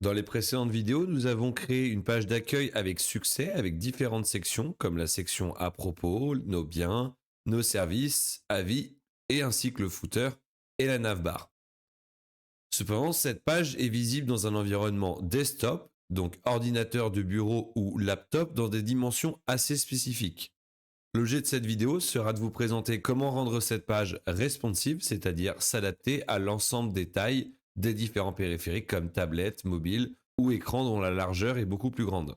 Dans les précédentes vidéos, nous avons créé une page d'accueil avec succès, avec différentes sections, comme la section à propos, nos biens, nos services, avis, et ainsi que le footer et la navbar. Cependant, cette page est visible dans un environnement desktop, donc ordinateur de bureau ou laptop, dans des dimensions assez spécifiques. L'objet de cette vidéo sera de vous présenter comment rendre cette page responsive, c'est-à-dire s'adapter à l'ensemble des tailles des différents périphériques comme tablette, mobile ou écran dont la largeur est beaucoup plus grande.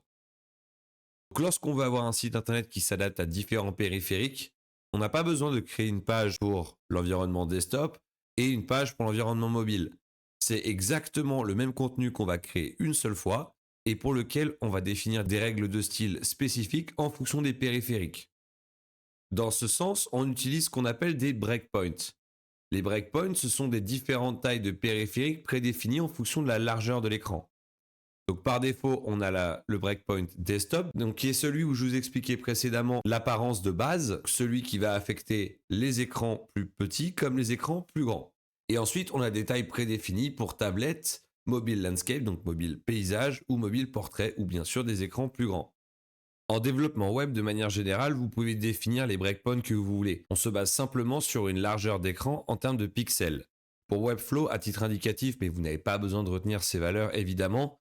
Donc, lorsqu'on veut avoir un site internet qui s'adapte à différents périphériques, on n'a pas besoin de créer une page pour l'environnement desktop et une page pour l'environnement mobile. C'est exactement le même contenu qu'on va créer une seule fois et pour lequel on va définir des règles de style spécifiques en fonction des périphériques. Dans ce sens, on utilise ce qu'on appelle des breakpoints. Les breakpoints, ce sont des différentes tailles de périphériques prédéfinies en fonction de la largeur de l'écran. Donc par défaut, on a le breakpoint desktop, donc qui est celui où je vous expliquais précédemment l'apparence de base, celui qui va affecter les écrans plus petits comme les écrans plus grands. Et ensuite, on a des tailles prédéfinies pour tablette, mobile landscape, donc mobile paysage ou mobile portrait, ou bien sûr des écrans plus grands. En développement web, de manière générale, vous pouvez définir les breakpoints que vous voulez. On se base simplement sur une largeur d'écran en termes de pixels. Pour Webflow, à titre indicatif, mais vous n'avez pas besoin de retenir ces valeurs évidemment,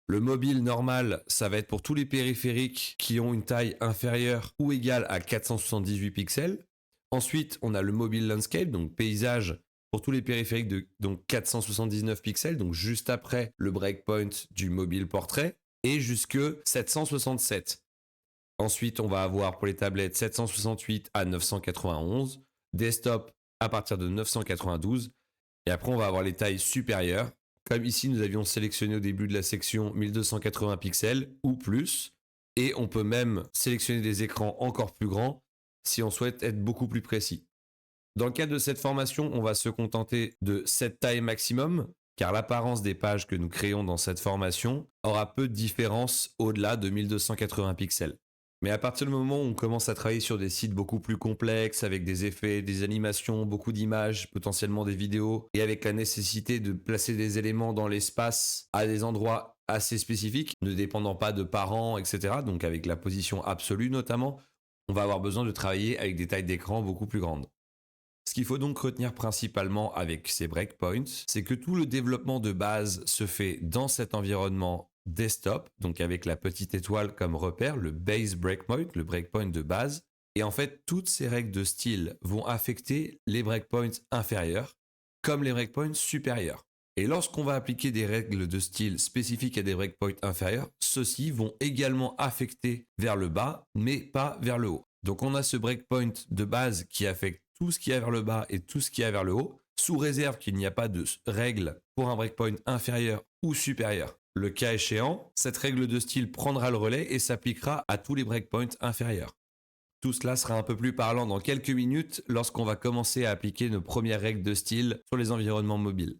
le mobile normal, ça va être pour tous les périphériques qui ont une taille inférieure ou égale à 478 pixels. Ensuite, on a le mobile landscape, donc paysage, pour tous les périphériques de donc 479 pixels, donc juste après le breakpoint du mobile portrait, et jusque 767. Ensuite, on va avoir pour les tablettes 768 à 991, desktop à partir de 992, et après on va avoir les tailles supérieures. Comme ici, nous avions sélectionné au début de la section 1280 pixels ou plus, et on peut même sélectionner des écrans encore plus grands si on souhaite être beaucoup plus précis. Dans le cadre de cette formation, on va se contenter de cette taille maximum, car l'apparence des pages que nous créons dans cette formation aura peu de différence au-delà de 1280 pixels. Mais à partir du moment où on commence à travailler sur des sites beaucoup plus complexes, avec des effets, des animations, beaucoup d'images, potentiellement des vidéos, et avec la nécessité de placer des éléments dans l'espace à des endroits assez spécifiques, ne dépendant pas de parents, etc., donc avec la position absolue notamment, on va avoir besoin de travailler avec des tailles d'écran beaucoup plus grandes. Ce qu'il faut donc retenir principalement avec ces breakpoints, c'est que tout le développement de base se fait dans cet environnement desktop, donc avec la petite étoile comme repère, le base breakpoint, le breakpoint de base. Et en fait, toutes ces règles de style vont affecter les breakpoints inférieurs comme les breakpoints supérieurs. Et lorsqu'on va appliquer des règles de style spécifiques à des breakpoints inférieurs, ceux-ci vont également affecter vers le bas, mais pas vers le haut. Donc on a ce breakpoint de base qui affecte tout ce qui est vers le bas et tout ce qui est vers le haut, sous réserve qu'il n'y a pas de règle pour un breakpoint inférieur ou supérieur. Le cas échéant, cette règle de style prendra le relais et s'appliquera à tous les breakpoints inférieurs. Tout cela sera un peu plus parlant dans quelques minutes lorsqu'on va commencer à appliquer nos premières règles de style sur les environnements mobiles.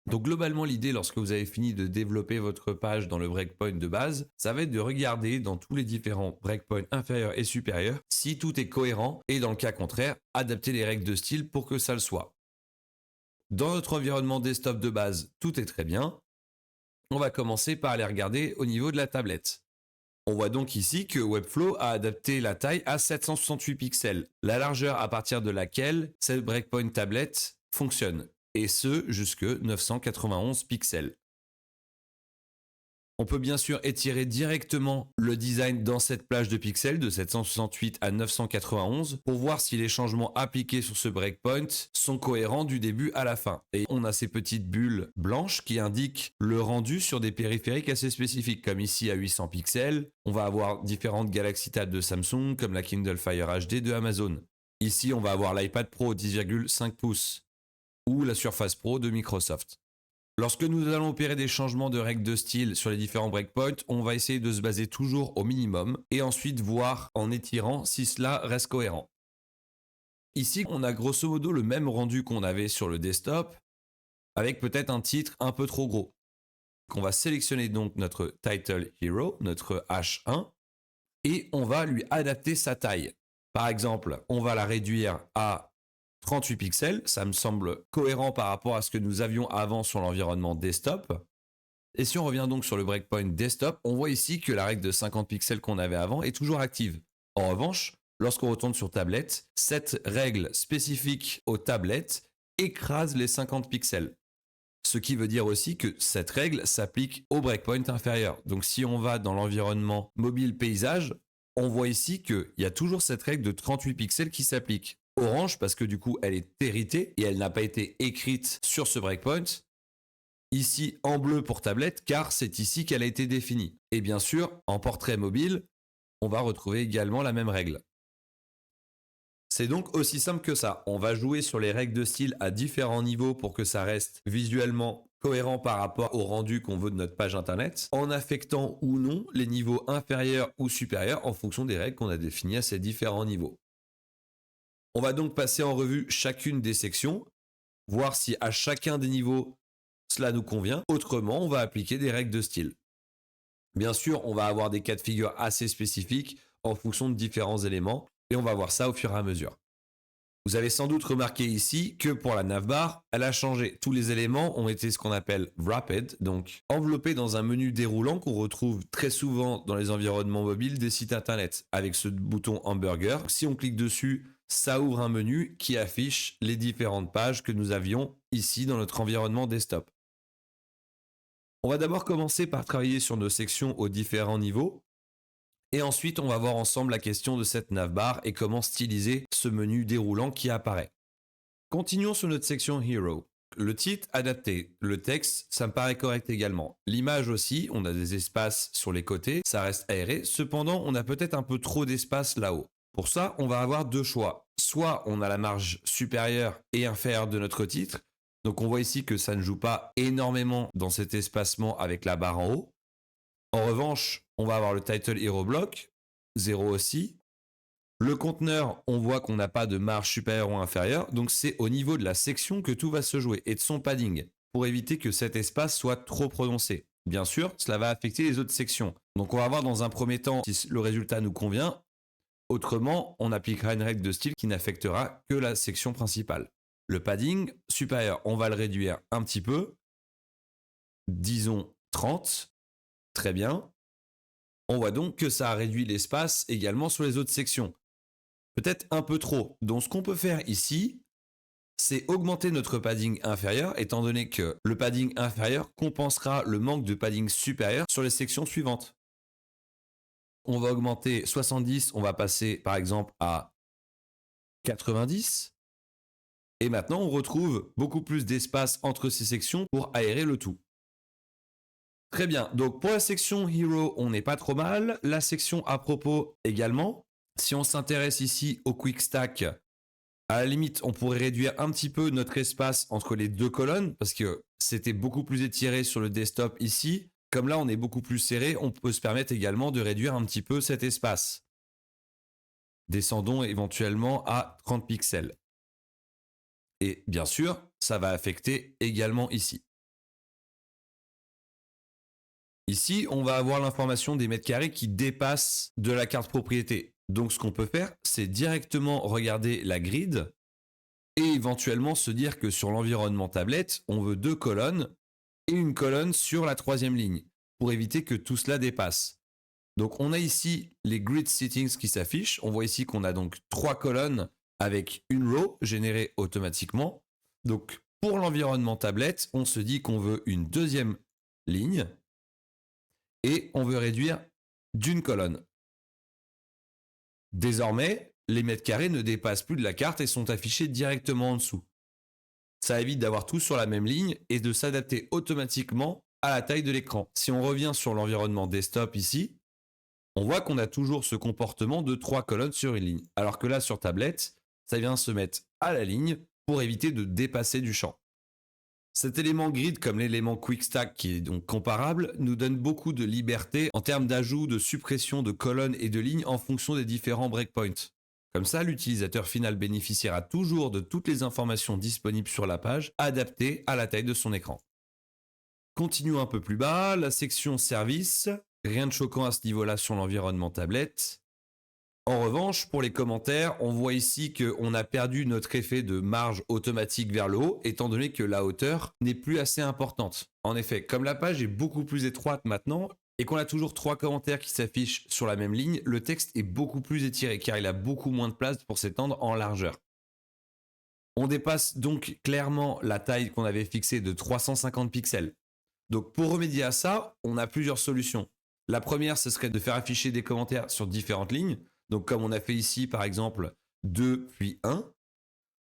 Donc globalement, l'idée lorsque vous avez fini de développer votre page dans le breakpoint de base, ça va être de regarder dans tous les différents breakpoints inférieurs et supérieurs si tout est cohérent et dans le cas contraire, adapter les règles de style pour que ça le soit. Dans notre environnement desktop de base, tout est très bien. On va commencer par aller regarder au niveau de la tablette. On voit donc ici que Webflow a adapté la taille à 768 pixels, la largeur à partir de laquelle cette breakpoint tablette fonctionne, et ce jusque 991 pixels. On peut bien sûr étirer directement le design dans cette plage de pixels de 768 à 991 pour voir si les changements appliqués sur ce breakpoint sont cohérents du début à la fin. Et on a ces petites bulles blanches qui indiquent le rendu sur des périphériques assez spécifiques, comme ici à 800 pixels. On va avoir différentes Galaxy Tab de Samsung, comme la Kindle Fire HD de Amazon. Ici, on va avoir l'iPad Pro 10,5 pouces ou la Surface Pro de Microsoft. Lorsque nous allons opérer des changements de règles de style sur les différents breakpoints, on va essayer de se baser toujours au minimum et ensuite voir en étirant si cela reste cohérent. Ici, on a grosso modo le même rendu qu'on avait sur le desktop avec peut-être un titre un peu trop gros. On va sélectionner donc notre Title Hero, notre H1, et on va lui adapter sa taille. Par exemple, on va la réduire à 38 pixels, ça me semble cohérent par rapport à ce que nous avions avant sur l'environnement desktop. Et si on revient donc sur le breakpoint desktop, on voit ici que la règle de 50 pixels qu'on avait avant est toujours active. En revanche, lorsqu'on retourne sur tablette, cette règle spécifique aux tablettes écrase les 50 pixels. Ce qui veut dire aussi que cette règle s'applique au breakpoint inférieur. Donc si on va dans l'environnement mobile paysage, on voit ici qu'il y a toujours cette règle de 38 pixels qui s'applique. Orange parce que du coup elle est héritée et elle n'a pas été écrite sur ce breakpoint. Ici en bleu pour tablette car c'est ici qu'elle a été définie. Et bien sûr, en portrait mobile, on va retrouver également la même règle. C'est donc aussi simple que ça. On va jouer sur les règles de style à différents niveaux pour que ça reste visuellement cohérent par rapport au rendu qu'on veut de notre page internet, en affectant ou non les niveaux inférieurs ou supérieurs en fonction des règles qu'on a définies à ces différents niveaux. On va donc passer en revue chacune des sections, voir si à chacun des niveaux cela nous convient. Autrement, on va appliquer des règles de style. Bien sûr, on va avoir des cas de figure assez spécifiques en fonction de différents éléments et on va voir ça au fur et à mesure. Vous avez sans doute remarqué ici que pour la navbar, elle a changé. Tous les éléments ont été ce qu'on appelle wrapped, donc enveloppés dans un menu déroulant qu'on retrouve très souvent dans les environnements mobiles des sites internet, avec ce bouton hamburger. Si on clique dessus, ça ouvre un menu qui affiche les différentes pages que nous avions ici dans notre environnement desktop. On va d'abord commencer par travailler sur nos sections aux différents niveaux. Et ensuite, on va voir ensemble la question de cette navbar et comment styliser ce menu déroulant qui apparaît. Continuons sur notre section Hero. Le titre adapté, le texte, ça me paraît correct également. L'image aussi, on a des espaces sur les côtés, ça reste aéré. Cependant, on a peut-être un peu trop d'espace là-haut. Pour ça, on va avoir deux choix. Soit on a la marge supérieure et inférieure de notre titre. Donc on voit ici que ça ne joue pas énormément dans cet espacement avec la barre en haut. En revanche, on va avoir le title hero block, 0 aussi. Le conteneur, on voit qu'on n'a pas de marge supérieure ou inférieure, donc c'est au niveau de la section que tout va se jouer et de son padding, pour éviter que cet espace soit trop prononcé. Bien sûr, cela va affecter les autres sections. Donc on va voir dans un premier temps si le résultat nous convient. Autrement, on appliquera une règle de style qui n'affectera que la section principale. Le padding supérieur, on va le réduire un petit peu. Disons 30. Très bien. On voit donc que ça a réduit l'espace également sur les autres sections. Peut-être un peu trop. Donc ce qu'on peut faire ici, c'est augmenter notre padding inférieur, étant donné que le padding inférieur compensera le manque de padding supérieur sur les sections suivantes. On va augmenter 70, on va passer par exemple à 90. Et maintenant, on retrouve beaucoup plus d'espace entre ces sections pour aérer le tout. Très bien, donc pour la section Hero, on n'est pas trop mal. La section à propos également. Si on s'intéresse ici au Quick Stack, à la limite, on pourrait réduire un petit peu notre espace entre les deux colonnes parce que c'était beaucoup plus étiré sur le desktop ici. Comme là, on est beaucoup plus serré, on peut se permettre également de réduire un petit peu cet espace. Descendons éventuellement à 30 pixels. Et bien sûr, ça va affecter également ici. Ici, on va avoir l'information des mètres carrés qui dépassent de la carte propriété. Donc ce qu'on peut faire, c'est directement regarder la grid et éventuellement se dire que sur l'environnement tablette, on veut deux colonnes et une colonne sur la troisième ligne pour éviter que tout cela dépasse. Donc on a ici les grid settings qui s'affichent. On voit ici qu'on a donc trois colonnes avec une row générée automatiquement. Donc pour l'environnement tablette, on se dit qu'on veut une deuxième ligne et on veut réduire d'une colonne. Désormais, les mètres carrés ne dépassent plus de la carte et sont affichés directement en dessous. Ça évite d'avoir tout sur la même ligne et de s'adapter automatiquement à la taille de l'écran. Si on revient sur l'environnement desktop ici, on voit qu'on a toujours ce comportement de 3 colonnes sur une ligne. Alors que là, sur tablette, ça vient se mettre à la ligne pour éviter de dépasser du champ. Cet élément grid, comme l'élément Quick Stack qui est donc comparable, nous donne beaucoup de liberté en termes d'ajout, de suppression de colonnes et de lignes en fonction des différents breakpoints. Comme ça, l'utilisateur final bénéficiera toujours de toutes les informations disponibles sur la page, adaptées à la taille de son écran. Continuons un peu plus bas, la section service. Rien de choquant à ce niveau-là sur l'environnement tablette. En revanche, pour les commentaires, on voit ici qu'on a perdu notre effet de marge automatique vers le haut, étant donné que la hauteur n'est plus assez importante. En effet, comme la page est beaucoup plus étroite maintenant, et qu'on a toujours 3 commentaires qui s'affichent sur la même ligne, le texte est beaucoup plus étiré, car il a beaucoup moins de place pour s'étendre en largeur. On dépasse donc clairement la taille qu'on avait fixée de 350 pixels. Donc pour remédier à ça, on a plusieurs solutions. La première, ce serait de faire afficher des commentaires sur différentes lignes. Donc comme on a fait ici par exemple 2 puis 1.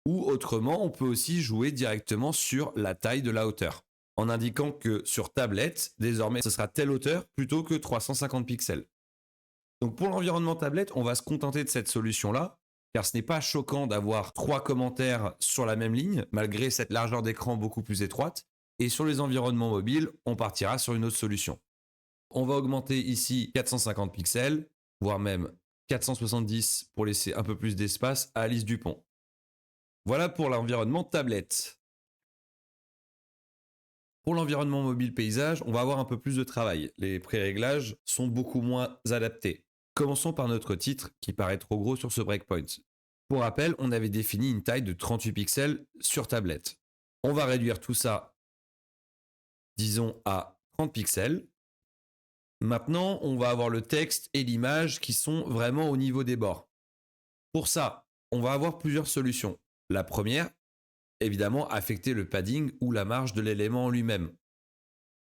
Ou autrement, on peut aussi jouer directement sur la taille de la hauteur. En indiquant que sur tablette, désormais ce sera telle hauteur plutôt que 350 pixels. Donc pour l'environnement tablette, on va se contenter de cette solution-là, car ce n'est pas choquant d'avoir 3 commentaires sur la même ligne, malgré cette largeur d'écran beaucoup plus étroite. Et sur les environnements mobiles, on partira sur une autre solution. On va augmenter ici 450 pixels, voire même 470 pour laisser un peu plus d'espace à Alice Dupont. Voilà pour l'environnement tablette. Pour l'environnement mobile paysage, on va avoir un peu plus de travail. Les pré-réglages sont beaucoup moins adaptés. Commençons par notre titre qui paraît trop gros sur ce breakpoint. Pour rappel, on avait défini une taille de 38 pixels sur tablette. On va réduire tout ça, disons, à 30 pixels. Maintenant, on va avoir le texte et l'image qui sont vraiment au niveau des bords. Pour ça, on va avoir plusieurs solutions. La première, évidemment, affecter le padding ou la marge de l'élément en lui-même.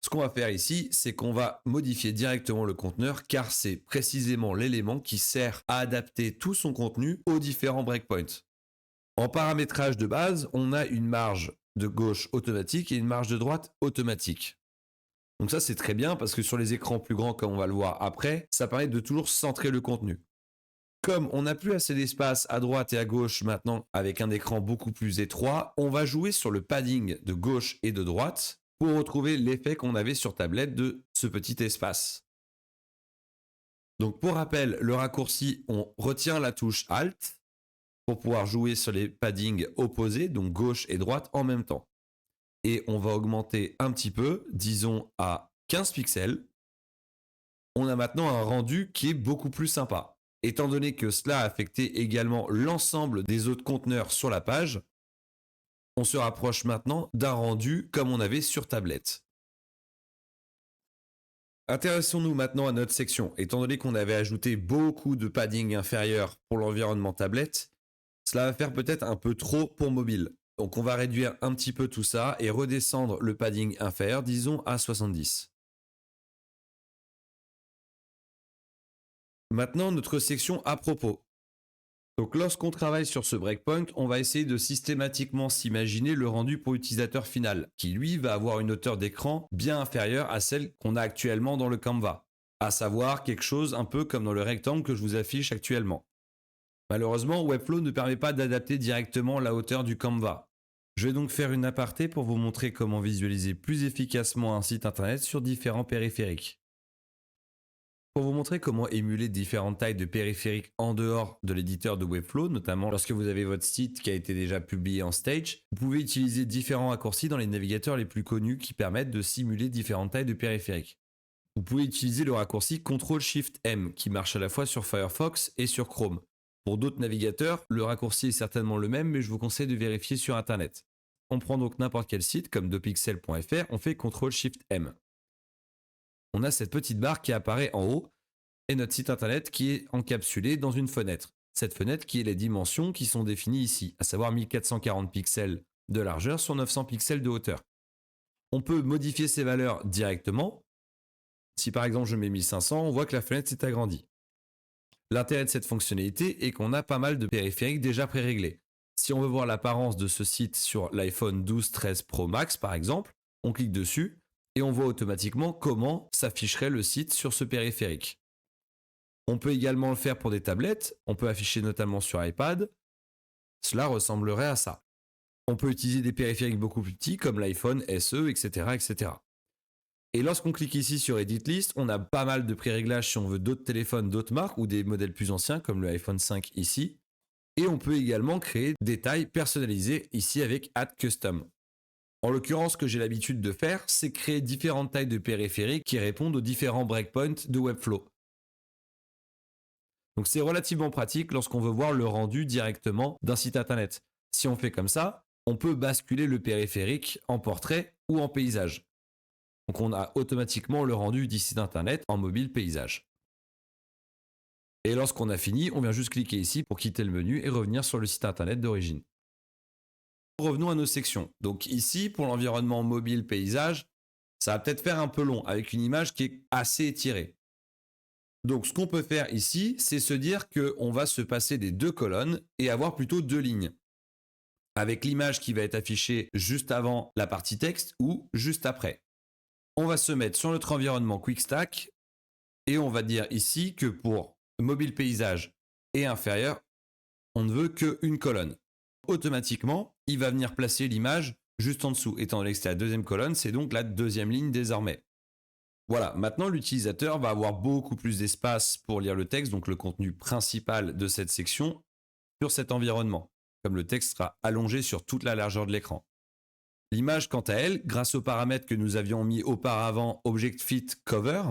Ce qu'on va faire ici, c'est qu'on va modifier directement le conteneur car c'est précisément l'élément qui sert à adapter tout son contenu aux différents breakpoints. En paramétrage de base, on a une marge de gauche automatique et une marge de droite automatique. Donc ça, c'est très bien parce que sur les écrans plus grands, comme on va le voir après, ça permet de toujours centrer le contenu. Comme on n'a plus assez d'espace à droite et à gauche maintenant avec un écran beaucoup plus étroit, on va jouer sur le padding de gauche et de droite pour retrouver l'effet qu'on avait sur tablette de ce petit espace. Donc pour rappel, le raccourci, on retient la touche Alt pour pouvoir jouer sur les paddings opposés, donc gauche et droite en même temps. Et on va augmenter un petit peu, disons à 15 pixels. On a maintenant un rendu qui est beaucoup plus sympa. Étant donné que cela a affecté également l'ensemble des autres conteneurs sur la page, on se rapproche maintenant d'un rendu comme on avait sur tablette. Intéressons-nous maintenant à notre section. Étant donné qu'on avait ajouté beaucoup de padding inférieur pour l'environnement tablette, cela va faire peut-être un peu trop pour mobile. Donc on va réduire un petit peu tout ça et redescendre le padding inférieur, disons à 70. Maintenant, notre section à propos. Donc lorsqu'on travaille sur ce breakpoint, on va essayer de systématiquement s'imaginer le rendu pour l'utilisateur final, qui lui va avoir une hauteur d'écran bien inférieure à celle qu'on a actuellement dans le Canva, à savoir quelque chose un peu comme dans le rectangle que je vous affiche actuellement. Malheureusement, Webflow ne permet pas d'adapter directement la hauteur du Canva. Je vais donc faire une aparté pour vous montrer comment visualiser plus efficacement un site internet sur différents périphériques. Pour vous montrer comment émuler différentes tailles de périphériques en dehors de l'éditeur de Webflow, notamment lorsque vous avez votre site qui a été déjà publié en Stage, vous pouvez utiliser différents raccourcis dans les navigateurs les plus connus qui permettent de simuler différentes tailles de périphériques. Vous pouvez utiliser le raccourci Ctrl-Shift-M qui marche à la fois sur Firefox et sur Chrome. Pour d'autres navigateurs, le raccourci est certainement le même, mais je vous conseille de vérifier sur Internet. On prend donc n'importe quel site comme dopixel.fr, on fait Ctrl-Shift-M. On a cette petite barre qui apparaît en haut et notre site internet qui est encapsulé dans une fenêtre. Cette fenêtre qui est les dimensions qui sont définies ici, à savoir 1440 pixels de largeur sur 900 pixels de hauteur. On peut modifier ces valeurs directement. Si par exemple je mets 1500, on voit que la fenêtre s'est agrandie. L'intérêt de cette fonctionnalité est qu'on a pas mal de périphériques déjà pré-réglés. Si on veut voir l'apparence de ce site sur l'iPhone 12 13 Pro Max par exemple, on clique dessus et on voit automatiquement comment s'afficherait le site sur ce périphérique. On peut également le faire pour des tablettes, on peut afficher notamment sur iPad. Cela ressemblerait à ça. On peut utiliser des périphériques beaucoup plus petits comme l'iPhone SE, etc., etc. Et lorsqu'on clique ici sur Edit List, on a pas mal de pré-réglages si on veut d'autres téléphones, d'autres marques ou des modèles plus anciens comme le iPhone 5 ici. Et on peut également créer des tailles personnalisées ici avec Add Custom. En l'occurrence, ce que j'ai l'habitude de faire, c'est créer différentes tailles de périphériques qui répondent aux différents breakpoints de Webflow. Donc c'est relativement pratique lorsqu'on veut voir le rendu directement d'un site internet. Si on fait comme ça, on peut basculer le périphérique en portrait ou en paysage. Donc on a automatiquement le rendu du site internet en mobile paysage. Et lorsqu'on a fini, on vient juste cliquer ici pour quitter le menu et revenir sur le site internet d'origine. Revenons à nos sections. Donc ici, pour l'environnement mobile paysage, ça va peut-être faire un peu long avec une image qui est assez étirée. Donc ce qu'on peut faire ici, c'est se dire qu'on va se passer des deux colonnes et avoir plutôt deux lignes. Avec l'image qui va être affichée juste avant la partie texte ou juste après. On va se mettre sur notre environnement QuickStack et on va dire ici que pour mobile paysage et inférieur, on ne veut qu'une colonne. Automatiquement, il va venir placer l'image juste en dessous. Étant donné que c'est la deuxième colonne, c'est donc la deuxième ligne désormais. Voilà, maintenant l'utilisateur va avoir beaucoup plus d'espace pour lire le texte, donc le contenu principal de cette section, sur cet environnement, comme le texte sera allongé sur toute la largeur de l'écran. L'image, quant à elle, grâce aux paramètres que nous avions mis auparavant, Object Fit Cover,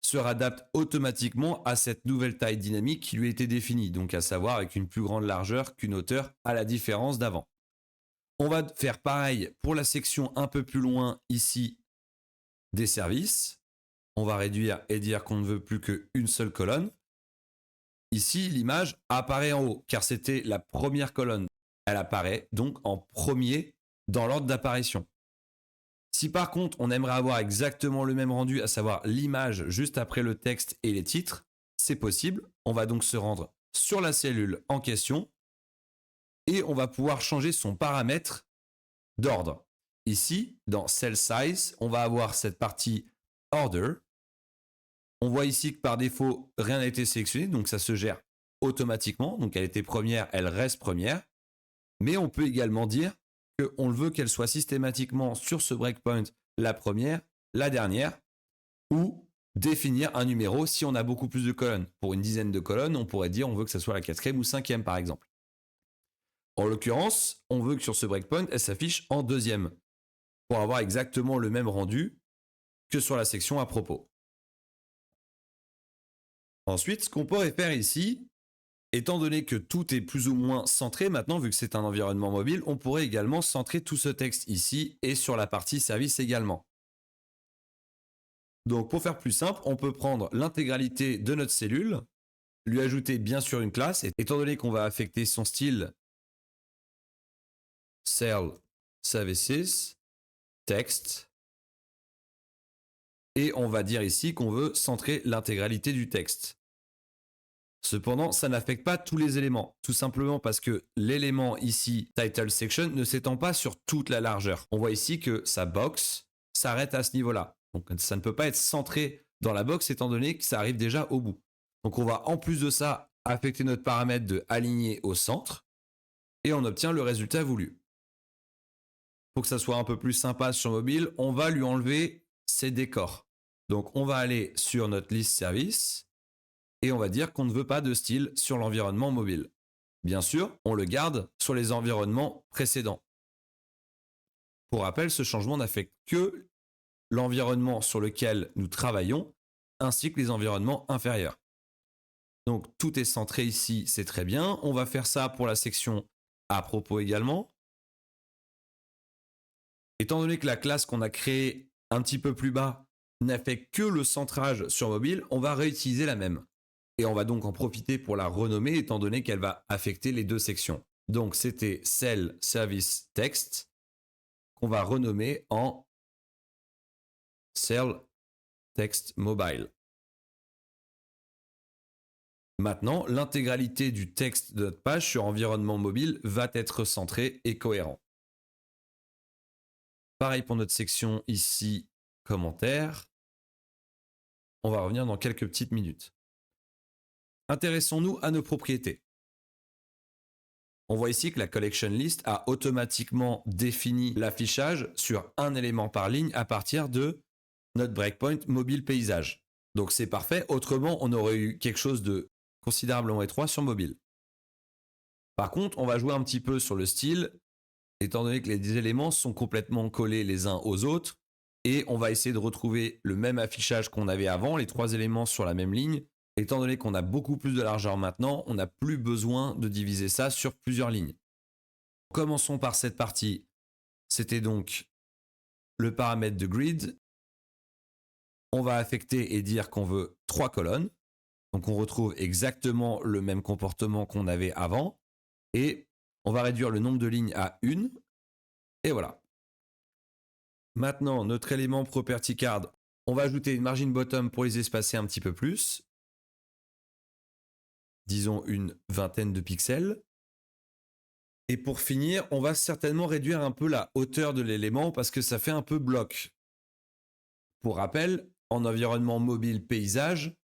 se adapte automatiquement à cette nouvelle taille dynamique qui lui était définie, donc à savoir avec une plus grande largeur qu'une hauteur, à la différence d'avant. On va faire pareil pour la section un peu plus loin ici des services. On va réduire et dire qu'on ne veut plus qu'une seule colonne. Ici, l'image apparaît en haut, car c'était la première colonne. Elle apparaît donc en premier dans l'ordre d'apparition. Si par contre, on aimerait avoir exactement le même rendu, à savoir l'image juste après le texte et les titres, c'est possible. On va donc se rendre sur la cellule en question et on va pouvoir changer son paramètre d'ordre. Ici, dans Cell Size, on va avoir cette partie Order. On voit ici que par défaut, rien n'a été sélectionné, donc ça se gère automatiquement. Donc elle était première, elle reste première. Mais on peut également dire qu'on veut qu'elle soit systématiquement sur ce breakpoint la première, la dernière, ou définir un numéro si on a beaucoup plus de colonnes. Pour une dizaine de colonnes, on pourrait dire on veut que ça soit la quatrième ou cinquième par exemple. En l'occurrence, on veut que sur ce breakpoint, elle s'affiche en deuxième pour avoir exactement le même rendu que sur la section à propos. Ensuite, ce qu'on pourrait faire ici, étant donné que tout est plus ou moins centré maintenant, vu que c'est un environnement mobile, on pourrait également centrer tout ce texte ici et sur la partie service également. Donc pour faire plus simple, on peut prendre l'intégralité de notre cellule, lui ajouter bien sûr une classe, et étant donné qu'on va affecter son style Cell Services, Text, et on va dire ici qu'on veut centrer l'intégralité du texte. Cependant, ça n'affecte pas tous les éléments, tout simplement parce que l'élément ici, Title Section, ne s'étend pas sur toute la largeur. On voit ici que sa box s'arrête à ce niveau-là. Donc ça ne peut pas être centré dans la box étant donné que ça arrive déjà au bout. Donc on va en plus de ça affecter notre paramètre de aligner au centre et on obtient le résultat voulu. Pour que ça soit un peu plus sympa sur mobile, on va lui enlever ses décors. Donc on va aller sur notre liste service et on va dire qu'on ne veut pas de style sur l'environnement mobile. Bien sûr, on le garde sur les environnements précédents. Pour rappel, ce changement n'affecte que l'environnement sur lequel nous travaillons, ainsi que les environnements inférieurs. Donc tout est centré ici, c'est très bien. On va faire ça pour la section à propos également. Étant donné que la classe qu'on a créée un petit peu plus bas n'a fait que le centrage sur mobile, on va réutiliser la même. Et on va donc en profiter pour la renommer étant donné qu'elle va affecter les deux sections. Donc c'était Cell Service Text qu'on va renommer en Cell Text Mobile. Maintenant, l'intégralité du texte de notre page sur environnement mobile va être centrée et cohérent. Pareil pour notre section ici, commentaires. On va revenir dans quelques petites minutes. Intéressons-nous à nos propriétés. On voit ici que la collection list a automatiquement défini l'affichage sur un élément par ligne à partir de notre breakpoint mobile paysage. Donc c'est parfait, autrement on aurait eu quelque chose de considérablement étroit sur mobile. Par contre, on va jouer un petit peu sur le style, étant donné que les éléments sont complètement collés les uns aux autres, et on va essayer de retrouver le même affichage qu'on avait avant, les trois éléments sur la même ligne, Étant donné qu'on a beaucoup plus de largeur maintenant, on n'a plus besoin de diviser ça sur plusieurs lignes. Commençons par cette partie. C'était donc le paramètre de grid. On va affecter et dire qu'on veut 3 colonnes. Donc on retrouve exactement le même comportement qu'on avait avant. Et on va réduire le nombre de lignes à 1. Et voilà. Maintenant, notre élément property card, on va ajouter une margin bottom pour les espacer un petit peu plus. Disons une vingtaine de pixels. Et pour finir, on va certainement réduire un peu la hauteur de l'élément parce que ça fait un peu bloc. Pour rappel, en environnement mobile paysage,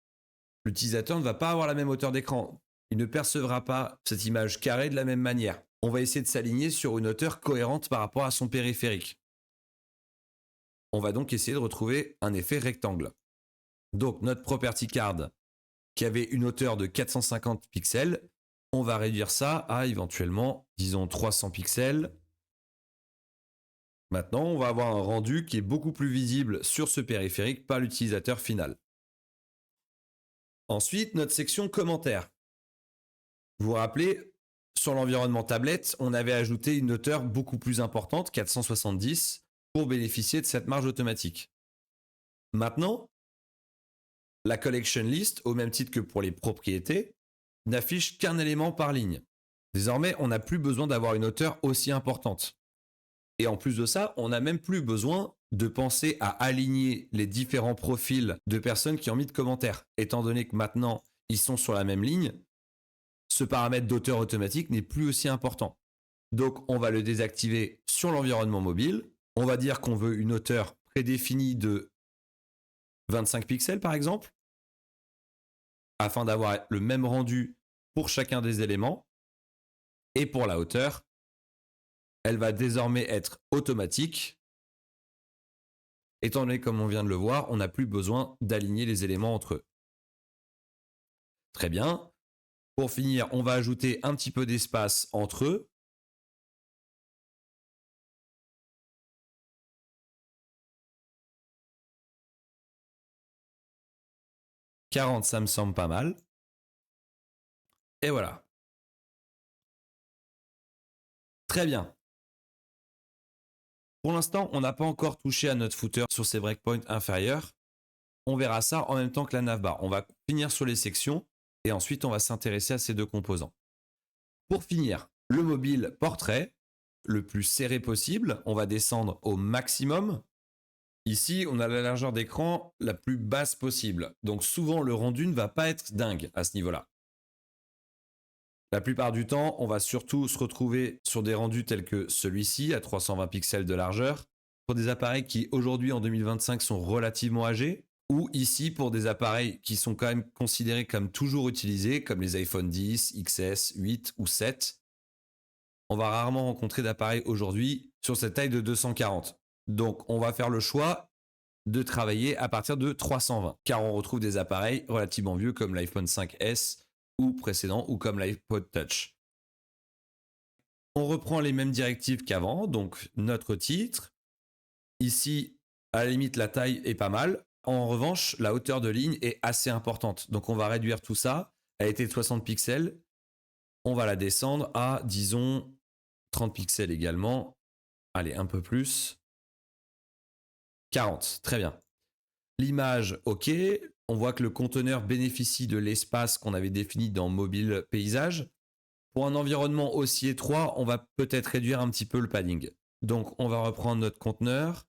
l'utilisateur ne va pas avoir la même hauteur d'écran. Il ne percevra pas cette image carrée de la même manière. On va essayer de s'aligner sur une hauteur cohérente par rapport à son périphérique. On va donc essayer de retrouver un effet rectangle. Donc notre property card qui avait une hauteur de 450 pixels, on va réduire ça à éventuellement, disons 300 pixels. Maintenant, on va avoir un rendu qui est beaucoup plus visible sur ce périphérique par l'utilisateur final. Ensuite, notre section commentaires. Vous vous rappelez, sur l'environnement tablette, on avait ajouté une hauteur beaucoup plus importante, 470, pour bénéficier de cette marge automatique. Maintenant, la collection list, au même titre que pour les propriétés, n'affiche qu'un élément par ligne. Désormais, on n'a plus besoin d'avoir une hauteur aussi importante. Et en plus de ça, on n'a même plus besoin de penser à aligner les différents profils de personnes qui ont mis de commentaires. Étant donné que maintenant, ils sont sur la même ligne, ce paramètre d'auteur automatique n'est plus aussi important. Donc, on va le désactiver sur l'environnement mobile. On va dire qu'on veut une hauteur prédéfinie de 25 pixels, par exemple, afin d'avoir le même rendu pour chacun des éléments. Et pour la hauteur, elle va désormais être automatique. Étant donné, comme on vient de le voir, on n'a plus besoin d'aligner les éléments entre eux. Très bien. Pour finir, on va ajouter un petit peu d'espace entre eux. « 40, ça me semble pas mal. » Et voilà. Très bien. Pour l'instant, on n'a pas encore touché à notre footer sur ces breakpoints inférieurs. On verra ça en même temps que la navbar. On va finir sur les sections et ensuite on va s'intéresser à ces deux composants. Pour finir, le mobile portrait, le plus serré possible. On va descendre au maximum. Ici, on a la largeur d'écran la plus basse possible. Donc souvent, le rendu ne va pas être dingue à ce niveau-là. La plupart du temps, on va surtout se retrouver sur des rendus tels que celui-ci, à 320 pixels de largeur, pour des appareils qui aujourd'hui, en 2025, sont relativement âgés, ou ici pour des appareils qui sont quand même considérés comme toujours utilisés, comme les iPhone 10, XS, 8 ou 7. On va rarement rencontrer d'appareils aujourd'hui sur cette taille de 240. Donc, on va faire le choix de travailler à partir de 320, car on retrouve des appareils relativement vieux comme l'iPhone 5S ou précédent, ou comme l'iPod Touch. On reprend les mêmes directives qu'avant, donc notre titre. Ici, à la limite, la taille est pas mal. En revanche, la hauteur de ligne est assez importante. Donc on va réduire tout ça. Elle était de 60 pixels. On va la descendre à, disons, 30 pixels également. Allez, un peu plus. 40, très bien. L'image, ok. On voit que le conteneur bénéficie de l'espace qu'on avait défini dans mobile paysage. Pour un environnement aussi étroit, on va peut-être réduire un petit peu le padding. Donc on va reprendre notre conteneur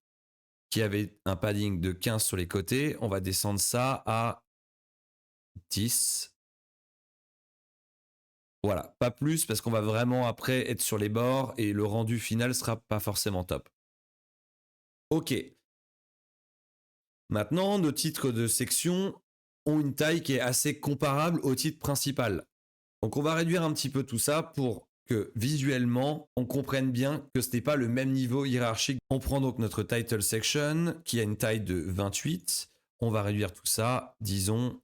qui avait un padding de 15 sur les côtés. On va descendre ça à 10. Voilà, pas plus parce qu'on va vraiment après être sur les bords et le rendu final sera pas forcément top. Ok. Maintenant, nos titres de section ont une taille qui est assez comparable au titre principal. Donc on va réduire un petit peu tout ça pour que visuellement, on comprenne bien que ce n'est pas le même niveau hiérarchique. On prend donc notre title section qui a une taille de 28. On va réduire tout ça, disons,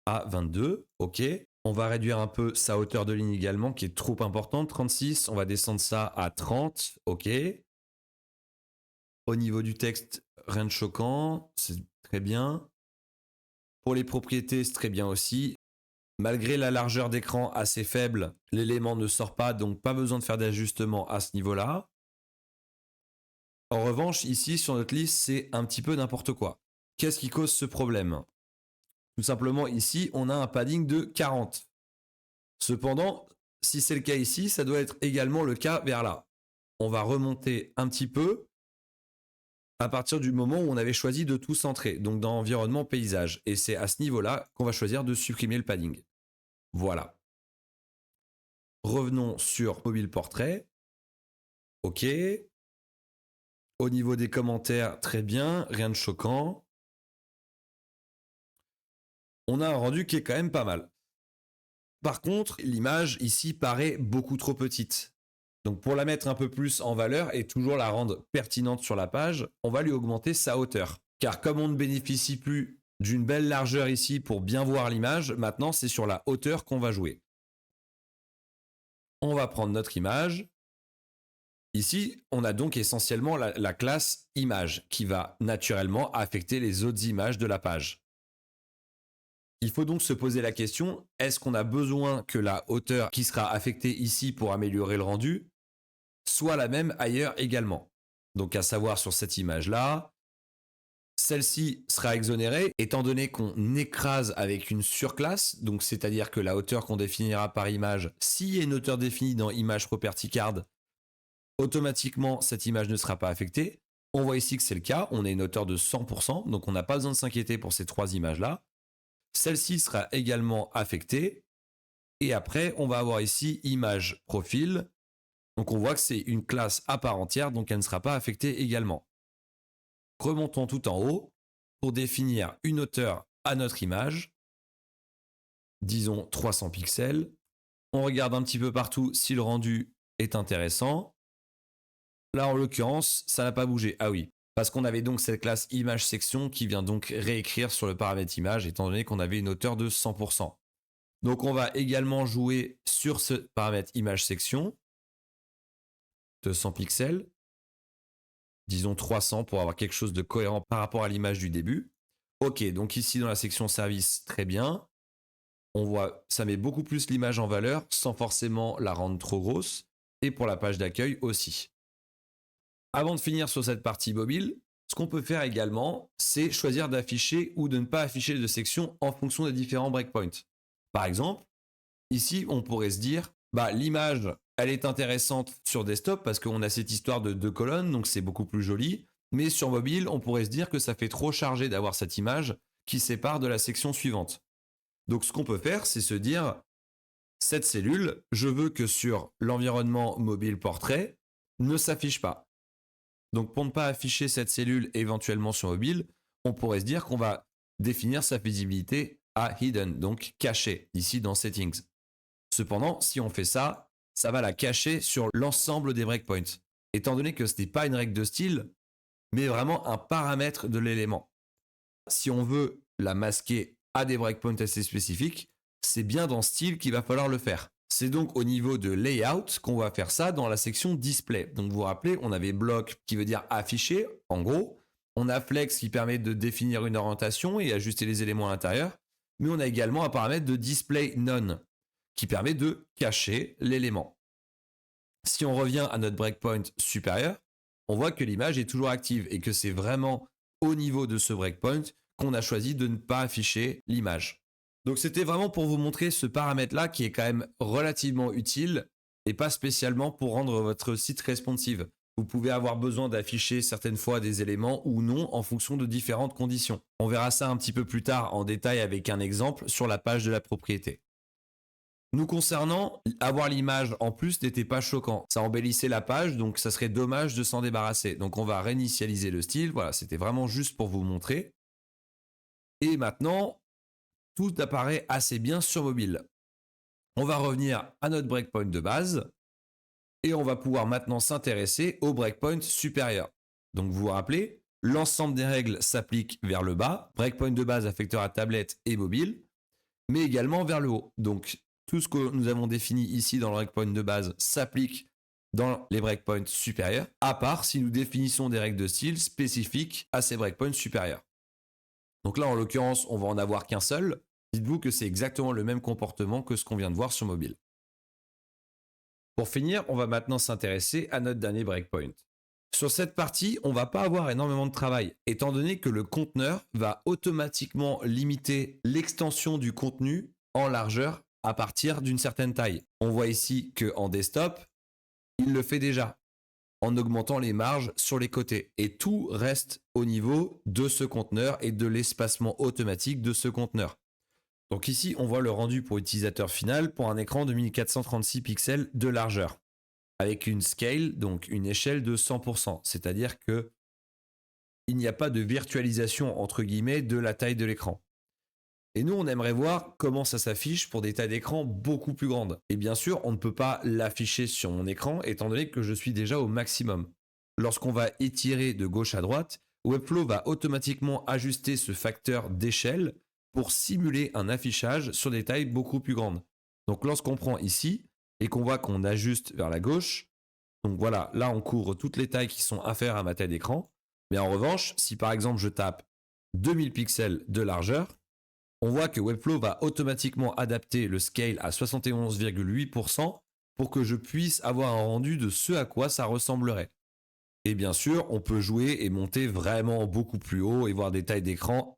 à 22. Ok. On va réduire un peu sa hauteur de ligne également qui est trop importante, 36. On va descendre ça à 30. Ok. Au niveau du texte, rien de choquant. C'est très bien. Pour les propriétés, c'est très bien aussi. Malgré la largeur d'écran assez faible, l'élément ne sort pas, donc pas besoin de faire d'ajustement à ce niveau-là. En revanche, ici, sur notre liste, c'est un petit peu n'importe quoi. Qu'est-ce qui cause ce problème? Tout simplement, ici, on a un padding de 40. Cependant, si c'est le cas ici, ça doit être également le cas vers là. On va remonter un petit peu à partir du moment où on avait choisi de tout centrer, donc dans environnement paysage. Et c'est à ce niveau-là qu'on va choisir de supprimer le padding. Voilà. Revenons sur mobile portrait. OK. Au niveau des commentaires, très bien, rien de choquant. On a un rendu qui est quand même pas mal. Par contre, l'image ici paraît beaucoup trop petite. Donc pour la mettre un peu plus en valeur et toujours la rendre pertinente sur la page, on va lui augmenter sa hauteur. Car comme on ne bénéficie plus d'une belle largeur ici pour bien voir l'image, maintenant c'est sur la hauteur qu'on va jouer. On va prendre notre image. Ici, on a donc essentiellement la classe image qui va naturellement affecter les autres images de la page. Il faut donc se poser la question, est-ce qu'on a besoin que la hauteur qui sera affectée ici pour améliorer le rendu soit la même ailleurs également? Donc à savoir sur cette image-là, celle-ci sera exonérée étant donné qu'on écrase avec une surclasse, donc c'est-à-dire que la hauteur qu'on définira par image, s'il y a une hauteur définie dans Image Property Card, automatiquement cette image ne sera pas affectée. On voit ici que c'est le cas, on a une hauteur de 100%, donc on n'a pas besoin de s'inquiéter pour ces trois images-là. Celle-ci sera également affectée. Et après, on va avoir ici image profil. Donc on voit que c'est une classe à part entière, donc elle ne sera pas affectée également. Remontons tout en haut pour définir une hauteur à notre image. Disons 300 pixels. On regarde un petit peu partout si le rendu est intéressant. Là, en l'occurrence, ça n'a pas bougé. Ah oui, parce qu'on avait donc cette classe image section qui vient donc réécrire sur le paramètre image étant donné qu'on avait une hauteur de 100%. Donc on va également jouer sur ce paramètre image section de 100 pixels. Disons 300 pour avoir quelque chose de cohérent par rapport à l'image du début. Ok, donc ici dans la section service, très bien. On voit, ça met beaucoup plus l'image en valeur sans forcément la rendre trop grosse. Et pour la page d'accueil aussi. Avant de finir sur cette partie mobile, ce qu'on peut faire également, c'est choisir d'afficher ou de ne pas afficher de section en fonction des différents breakpoints. Par exemple, ici, on pourrait se dire, l'image, elle est intéressante sur desktop parce qu'on a cette histoire de 2 colonnes, donc c'est beaucoup plus joli. Mais sur mobile, on pourrait se dire que ça fait trop chargé d'avoir cette image qui sépare de la section suivante. Donc ce qu'on peut faire, c'est se dire, cette cellule, je veux que sur l'environnement mobile portrait, ne s'affiche pas. Donc pour ne pas afficher cette cellule éventuellement sur mobile, on pourrait se dire qu'on va définir sa visibilité à hidden, donc caché, ici dans settings. Cependant, si on fait ça, ça va la cacher sur l'ensemble des breakpoints, étant donné que ce n'est pas une règle de style, mais vraiment un paramètre de l'élément. Si on veut la masquer à des breakpoints assez spécifiques, c'est bien dans style qu'il va falloir le faire. C'est donc au niveau de layout qu'on va faire ça dans la section display. Donc vous vous rappelez, on avait bloc qui veut dire afficher, en gros. On a flex qui permet de définir une orientation et ajuster les éléments à l'intérieur. Mais on a également un paramètre de display none qui permet de cacher l'élément. Si on revient à notre breakpoint supérieur, on voit que l'image est toujours active et que c'est vraiment au niveau de ce breakpoint qu'on a choisi de ne pas afficher l'image. Donc c'était vraiment pour vous montrer ce paramètre-là qui est quand même relativement utile et pas spécialement pour rendre votre site responsive. Vous pouvez avoir besoin d'afficher certaines fois des éléments ou non en fonction de différentes conditions. On verra ça un petit peu plus tard en détail avec un exemple sur la page de la propriété. Nous concernant, avoir l'image en plus n'était pas choquant. Ça embellissait la page, donc ça serait dommage de s'en débarrasser. Donc on va réinitialiser le style. Voilà, c'était vraiment juste pour vous montrer. Et maintenant, tout apparaît assez bien sur mobile. On va revenir à notre breakpoint de base et on va pouvoir maintenant s'intéresser au breakpoint supérieur. Donc vous vous rappelez, l'ensemble des règles s'applique vers le bas. Breakpoint de base affectera tablette et mobile, mais également vers le haut. Donc tout ce que nous avons défini ici dans le breakpoint de base s'applique dans les breakpoints supérieurs, à part si nous définissons des règles de style spécifiques à ces breakpoints supérieurs. Donc là, en l'occurrence, on va en avoir qu'un seul. Dites-vous que c'est exactement le même comportement que ce qu'on vient de voir sur mobile. Pour finir, on va maintenant s'intéresser à notre dernier breakpoint. Sur cette partie, on ne va pas avoir énormément de travail, étant donné que le conteneur va automatiquement limiter l'extension du contenu en largeur à partir d'une certaine taille. On voit ici qu'en desktop, il le fait déjà, en augmentant les marges sur les côtés. Et tout reste au niveau de ce conteneur et de l'espacement automatique de ce conteneur. Donc ici, on voit le rendu pour utilisateur final pour un écran de 1436 pixels de largeur, avec une scale, donc une échelle de 100%. C'est-à-dire que il n'y a pas de virtualisation, entre guillemets, de la taille de l'écran. Et nous, on aimerait voir comment ça s'affiche pour des tailles d'écran beaucoup plus grandes. Et bien sûr, on ne peut pas l'afficher sur mon écran, étant donné que je suis déjà au maximum. Lorsqu'on va étirer de gauche à droite, Webflow va automatiquement ajuster ce facteur d'échelle pour simuler un affichage sur des tailles beaucoup plus grandes. Donc lorsqu'on prend ici et qu'on voit qu'on ajuste vers la gauche, donc voilà, là on couvre toutes les tailles qui sont inférieures à ma taille d'écran. Mais en revanche, si par exemple je tape 2000 pixels de largeur, on voit que Webflow va automatiquement adapter le scale à 71,8% pour que je puisse avoir un rendu de ce à quoi ça ressemblerait. Et bien sûr, on peut jouer et monter vraiment beaucoup plus haut et voir des tailles d'écran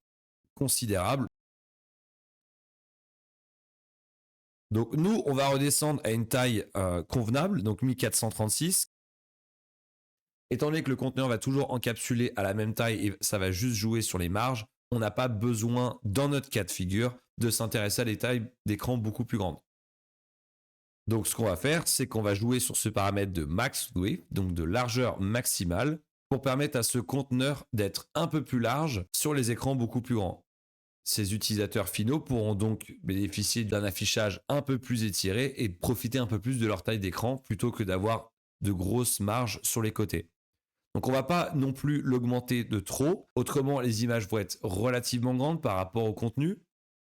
considérables. Donc nous, on va redescendre à une taille convenable, donc 1436. Étant donné que le conteneur va toujours encapsuler à la même taille et ça va juste jouer sur les marges, on n'a pas besoin, dans notre cas de figure, de s'intéresser à des tailles d'écran beaucoup plus grandes. Donc ce qu'on va faire, c'est qu'on va jouer sur ce paramètre de max width, donc de largeur maximale, pour permettre à ce conteneur d'être un peu plus large sur les écrans beaucoup plus grands. Ces utilisateurs finaux pourront donc bénéficier d'un affichage un peu plus étiré et profiter un peu plus de leur taille d'écran plutôt que d'avoir de grosses marges sur les côtés. Donc on ne va pas non plus l'augmenter de trop, autrement les images vont être relativement grandes par rapport au contenu.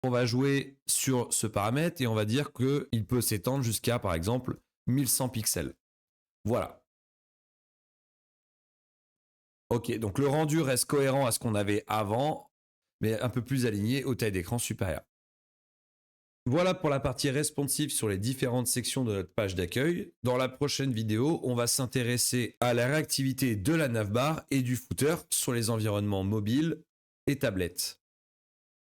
On va jouer sur ce paramètre et on va dire qu'il peut s'étendre jusqu'à par exemple 1100 pixels. Voilà. Ok, donc le rendu reste cohérent à ce qu'on avait avant, mais un peu plus aligné aux tailles d'écran supérieures. Voilà pour la partie responsive sur les différentes sections de notre page d'accueil. Dans la prochaine vidéo, on va s'intéresser à la réactivité de la navbar et du footer sur les environnements mobiles et tablettes.